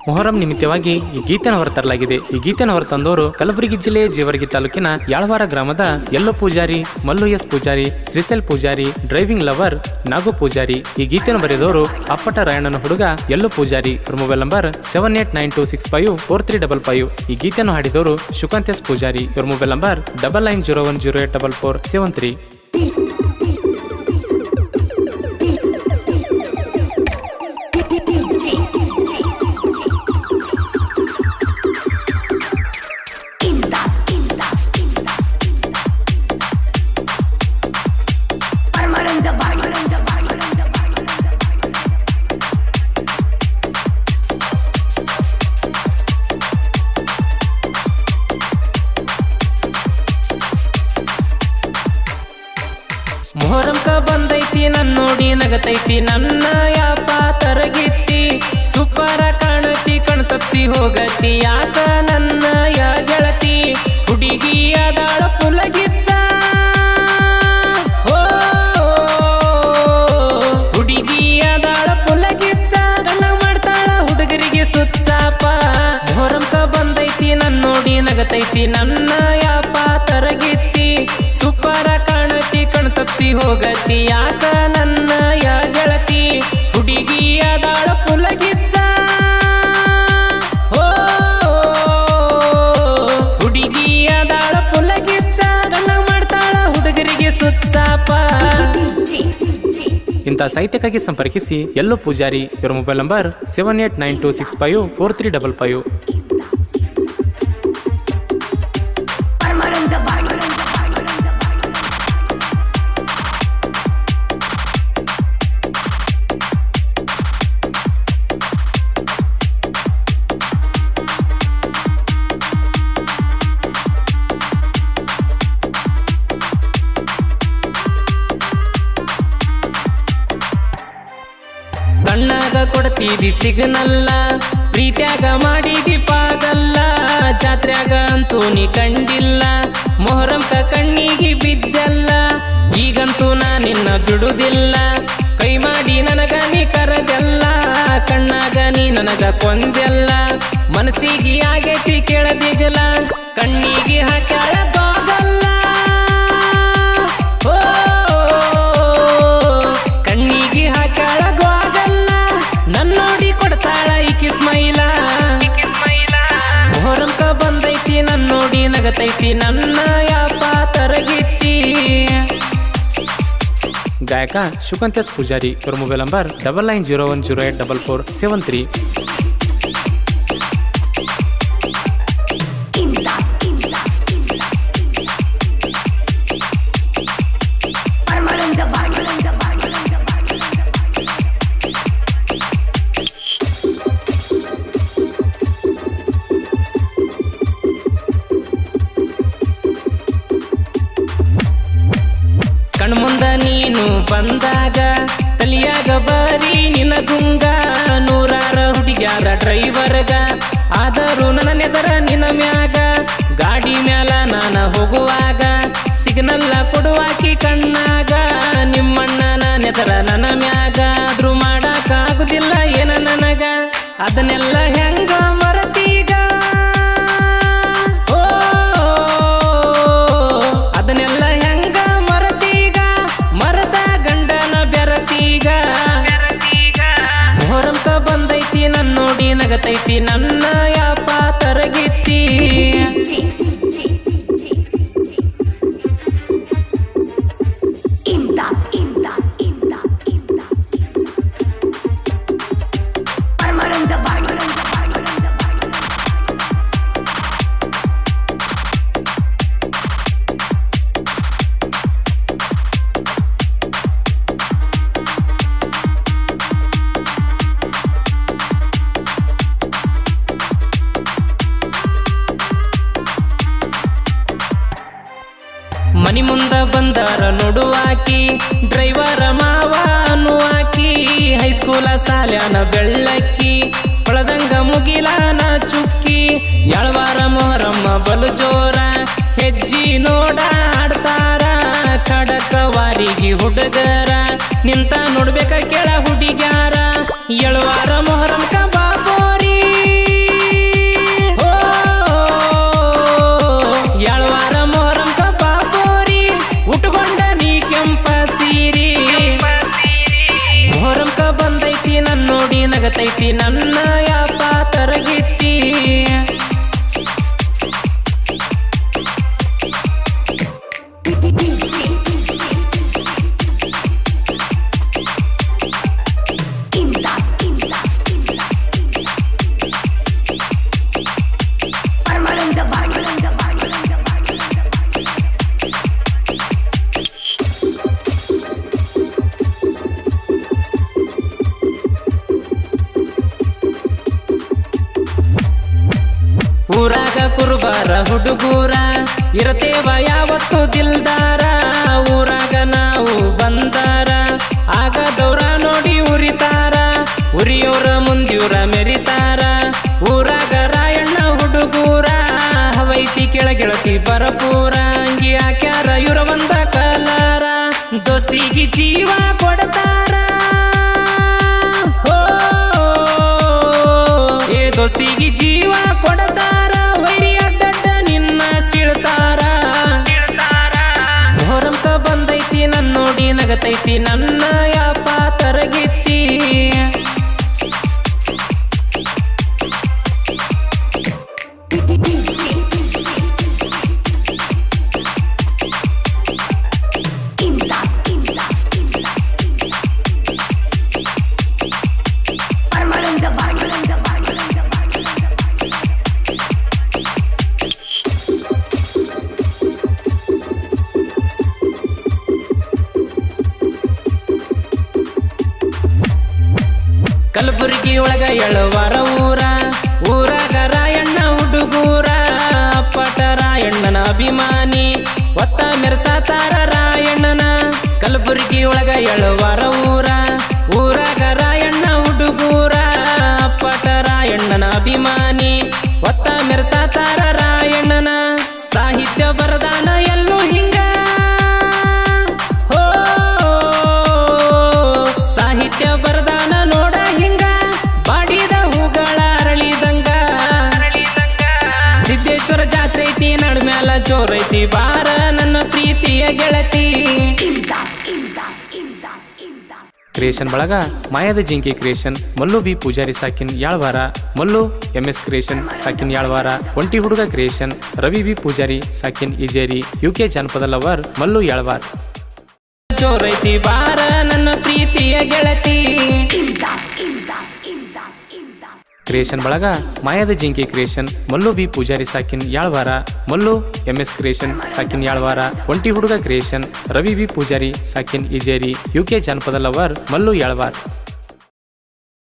ಮೊಹರಂ ನಿಮಿತ್ತವಾಗಿ ಈ ಗೀತೆಯನ್ನು ಹೊರತರಲಾಗಿದೆ. ಈ ಗೀತೆಯನ್ನು ಹೊರತಂದವರು ಕಲಬುರಗಿ ಜಿಲ್ಲೆಯ ಜೇವರ್ಗಿ ತಾಲೂಕಿನ ಯಾಳವಾರ ಗ್ರಾಮದ yellow Poojary, Mallu S Poojary, ಶ್ರೀಸೆಲ್ Poojary, driving lover ನಾಗು ಪೂಜಾರಿ. ಈ ಗೀತೆಯನ್ನು ಬರೆದವರು ಅಪ್ಪಟ ರಾಯಣ್ಣನ ಹುಡುಗ ಯಲ್ಲೋ ಪೂಜಾರಿ. Mobile number 7892654355. ಈ ಗೀತೆಯನ್ನು ಹಾಡಿದವರು ಶುಕಾಂತ್ ಎಸ್ ಪೂಜಾರಿ. ಇವರ ಮೊಬೈಲ್ ನಂಬರ್ 9901084473. ಮೊಹರಂಕ ಬಂದೈತಿ ನನ್ನೋಡಿ ನಗತೈತಿ ನನ್ನ ಯಾಪ ತರಗಿತ್ತಿ ಸುಪ್ಪರ ಕಾಣತಿ ಕಣ್ ತಪ್ಸಿ ಹೋಗತಿ ಯಾಕ ನನ್ನ ಯಾ ಗೆಳತಿ ಹುಡುಗಿಯ ದಾಳ ಪುಲಗಿಚ್ಚ ಓ ಹುಡುಗಿಯ ದಾಳ ಪುಲಗಿಚ್ಚ ಕಣ್ಣ ಮಾಡ್ತಾಳ ಹುಡುಗರಿಗೆ ಸುಚ್ಚಾಪ. ಮೊಹರಂಕ ಬಂದೈತಿ ನನ್ನೋಡಿ ನಗತೈತಿ ನನ್ನ ಯಾಪ ತರಗಿತ್ತಿ ಸುಪ್ಪರ ಕಾಣತಿ ಕಣ್ ತಪ್ಸಿ ಹೋಗತಿ ಯಾಕ ನನ್ನ ಯಾ ಗೆಳತಿ ಹುಡುಗಿಯ ದಾಳ ಪುಲಗಿಚ್ಚ ಓ ಹುಡುಗಿಯ ದಾಳ ಪುಲಗಿಚ್ಚ ಕಣ್ಣ ಮಾಡ್ತಾಳ ಹುಡುಗರಿಗೆ ಸುಚ್ಚಾಪ. ಇಂಥ ಸಾಹಿತ್ಯಕ್ಕಾಗಿ ಸಂಪರ್ಕಿಸಿ ಯಲ್ಲೋ ಪೂಜಾರಿ. ಇವರ ಮೊಬೈಲ್ ನಂಬರ್ 7892654355. ಕಣ್ಣಾಗ ಕೊಡ್ತಿದಿ ಸಿಗ್ನಲ್ಲ, ಪ್ರೀತ್ಯಾಗ ಮಾಡಿದಿ ಪಾಗಲ್ಲ, ಜಾತ್ರ್ಯಾಗ ಅಂತೂ ನೀ ಕಂಡಿಲ್ಲ, ಮೊಹರಂಕ ಕಣ್ಣಿಗೆ ಬಿದ್ದಲ್ಲ, ಈಗಂತೂ ನಾ ನಿನ್ನ ಬಿಡುದಿಲ್ಲ, ಕೈ ಮಾಡಿ ನನಗ ನೀ ಕರದೆಲ್ಲ, ಕಣ್ಣಾಗ ನೀ ನನಗ ಕೊಂದೆಲ್ಲ, ಮನಸ್ಸಿಗೆ ಆಗೈತಿ ಕೆಳದಿಗಲ, ಕಣ್ಣಿಗೆ ಹಾಕ್ಯಾಳ ದೋಗಲ್ಲ, ಓ ಕಣ್ಣಿಗೆ ಹಾಕ್ಯಾಳ ಗೋಗಲ್ಲ, ನನ್ನೋಡಿ ಕೊಡ್ತಾಳ ಈಕಿ ಸ್ಮೈಲ. ಮೊಹರಂಕ ಬಂದೈತಿ ನನ್ನೋಡಿ ನಗತೈತಿ ನನ್ನ ಯಾಪ ತರಗಿತ್ತಿ. ಗಾಯಕ ಶುಕಾಂತ್ ಎಸ್ ಪೂಜಾರಿ. ಇವರ ಮೊಬೈಲ್ ನಂಬರ್ 9901084473. ಕಣ್ಮುಂದ ನೀನು ಬಂದಾಗ ತಲಿಯಾಗ ಬಾರಿ ನಿನ್ನ ಗುಂಗ, ನೂರಾರ ಹುಡುಗ್ಯಾರ ಡ್ರೈವರ್ಗ, ಆದರೂ ನನ್ನ ನೆದರ ನಿನ್ನ ಮ್ಯಾಗ, ಗಾಡಿ ಮ್ಯಾಲ ನಾನ ಹೋಗುವಾಗ ಸಿಗ್ನಲ್ಲ ಕೊಡುವಾಕಿ ಕಣ್ಣಾಗ, ನಿಮ್ಮಣ್ಣನ ನೆದರ ನನ್ನ ಮ್ಯಾಗ, ಆದ್ರೂ ಮಾಡಾಕ ಆಗುದಿಲ್ಲ ಏನ ನನಗ, ಅದನ್ನೆಲ್ಲ ಹೆಂಗ ಮರತೀಗ, ಓ ಅದನ್ನೆಲ್ಲ ಹೆಂಗ ಮರತೀಗ, ಮರದ ಗಂಡನ ಬೆರತೀಗ. ಮೊಹರಂಕ ಬಂದೈತಿ ನನ್ನೋಡಿ ನಗತೈತಿ ನನ್ನ ಯಾಪ ತರಗಿತ್ತಿ. ಮನಿ ಮುಂದ ಬಂದಾರ ನೋಡುವಾಕಿ, ಡ್ರೈವರ ಮಾವ ಅನ್ನುವಾಕಿ, ಹೈಸ್ಕೂಲ ಸಾಲ್ಯಾನ ಬೆಳ್ಳಕ್ಕಿ, ಹೊಳದಂಗ ಮುಗಿಲಾನ ಚುಕ್ಕಿ, ಯಾಳವಾರ ಮೊಹರಮ್ಮ ಬಲು ಜೋರ, ಹೆಜ್ಜಿ ನೋಡ ಆಡ್ತಾರ, ಖಡಕವಾರಿಗೆ ಹುಡುಗರ, ನಿಂತ ನೋಡ್ಬೇಕ ಕೆಳ ಹುಡುಗ್ಯಾರ, ಎಳವಾರ ಮೊಹರಂಕ ಬಾಬೋರಿ. ಬಂದೈತಿ ನನ್ನ ಯಾಪ ತರಗಿತ್ತಿ ಊರಾಗ ಕುರುಬಾರ ಹುಡುಗೂರ ಇರತೇವ ಯಾವತ್ತು ದಿಲ್ದಾರ ಊರಾಗ ನಾವು ಬಂದಾರ ಆಗದವ್ರ ನೋಡಿ ಉರಿತಾರ ಉರಿಯೋರ ಮುಂದಿವ್ರ ಮೆರಿತಾರ ಊರಾಗ ರಾಯಣ್ಣ ಹುಡುಗೂರ ಹವೈತಿ ಕೆಳಗೆಳತಿ ಬರಪೂರ ಅಂಗಿ ಹಾಕ್ಯಾರ ಇವ್ರ ಒಂದ ಕಲಾರ ದೋಸ್ತಿಗೆ ಜೀವ ಕೊಡ್ತಾರ ಹೋ ಏ ದೋಸ್ತಿಗೆ ಜೀವ ಕೊಡ್ತಾರ ವೈರಿ ಅಡ್ಡಡ್ಡ ನಿನ್ನ ಸಿಳ್ತಾರ ಮೊಹರಂಕ ಬಂದೈತಿ ನನ್ನ ನೋಡಿ ನಗತೈತಿ ನನ್ನ ಯಾಪ ತರಗಿತ್ತಿ ಕಲಬುರ್ಗಿ ಒಳಗ ಎಳವಾರ ಊರಾಗ ರಾಯಣ್ಣ ಹುಡುಗೂರ ಅಪ್ಪಟ ರಾಯಣ್ಣನ ಅಭಿಮಾನಿ ಒತ್ತ ಮೆರ್ಸಾತಾರ ರಾಯಣ್ಣನ ಕಲಬುರ್ಗಿ ಒಳಗ ಎಳವಾರ ಊರಾಗ ರಾಯಣ್ಣ ಹುಡುಗೂರ ಅಪ್ಪಟ ರಾಯಣ್ಣನ ಅಭಿಮಾನಿ ಒತ್ತ ಮೆರ್ಸಾತಾರ ರಾಯಣ್ಣನ ಸಾಹಿತ್ಯ ಬರದಾನ ಎಲ್ಲೂ ಹಿಂಗ ಹೋ ಸಾಹಿತ್ಯ ಬರದಾನ ನೋಡ ಹಿಂಗ ಬಾಡಿದ ಹೂಗಳ ಅರಳಿದಂಗ ಸಿದ್ದೇಶ್ವರ ಜಾತ್ರೆ ಐತಿ ನಡ್ಮ್ಯಾಲ ಜೋರೈತಿ ಬಾರ ನನ್ನ ಪ್ರೀತಿಯ ಗೆಳತಿ ಕ್ರಿಯೇಷನ್ ಬಳಗ ಮಾಯಾದ ಜಿಂಕಿ ಕ್ರಿಯೇಷನ್ ಮಲ್ಲು ಬಿ ಪೂಜಾರಿ ಸಾಕಿನ್ ಯಾಳ್ವಾರ ಮಲ್ಲು MS ಕ್ರಿಯೇಷನ್ ಸಾಕಿನ್ ಯಾಳ್ವಾರ ಒಂಟಿ ಹುಡುಗ ಕ್ರಿಯೇಷನ್ ರವಿ ಬಿ ಪೂಜಾರಿ ಸಾಕಿನ್ ಇಜೇರಿ UK ಜಾನಪದ ಲವರ್ ಮಲ್ಲು ಯಾಳ್ವಾರ್ ಜೋರೈತಿ ಬಾರ ನನ್ನ ಪ್ರೀತಿಯ ಗೆಳತಿ ಕ್ರಿಯೇಷನ್ ಬಳಗ ಮಾಯಾದ ಜಿಂಕಿ ಕ್ರಿಯೇಷನ್ ಮಲ್ಲು ಬಿ ಪೂಜಾರಿ ಸಾಕಿನ್ ಯಾಳ್ವಾರ ಮಲ್ಲು MS ಕ್ರಿಯೇಷನ್ ಸಾಕಿನ್ ಯಾಳ್ವಾರ ಒಂಟಿ ಹುಡುಗ ಕ್ರಿಯೇಷನ್ ರವಿ ಬಿ ಪೂಜಾರಿ ಸಾಕಿನ್ ಇಜೇರಿ UK ಜಾನಪದ ಲವರ್ ಮಲ್ಲು ಯಾಳ್ವಾರ್